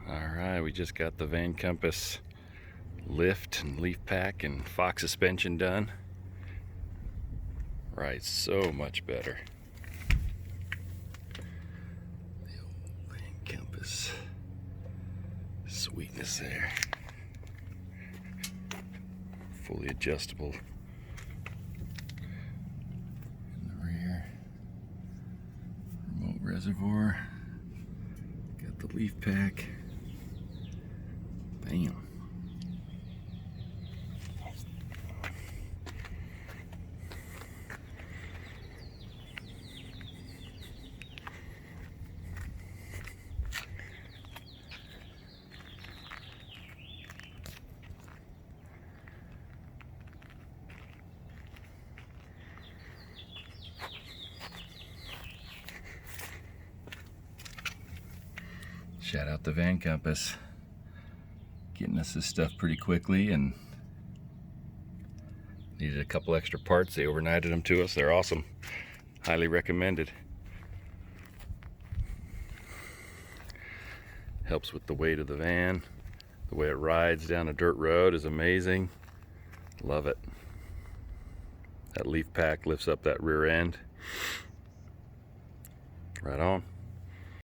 Alright, we just got the Van Compass lift and leaf pack and Fox suspension done. Right, so much better. The old Van Compass sweetness there. Fully adjustable in the rear. Remote reservoir. Got the leaf pack. Bam. Shout out to Van Compass, getting us this stuff pretty quickly, and needed a couple extra parts. They overnighted them to us. They're awesome. Highly recommended. Helps with the weight of the van. The way it rides down a dirt road is amazing. Love it. That leaf pack lifts up that rear end. Right on.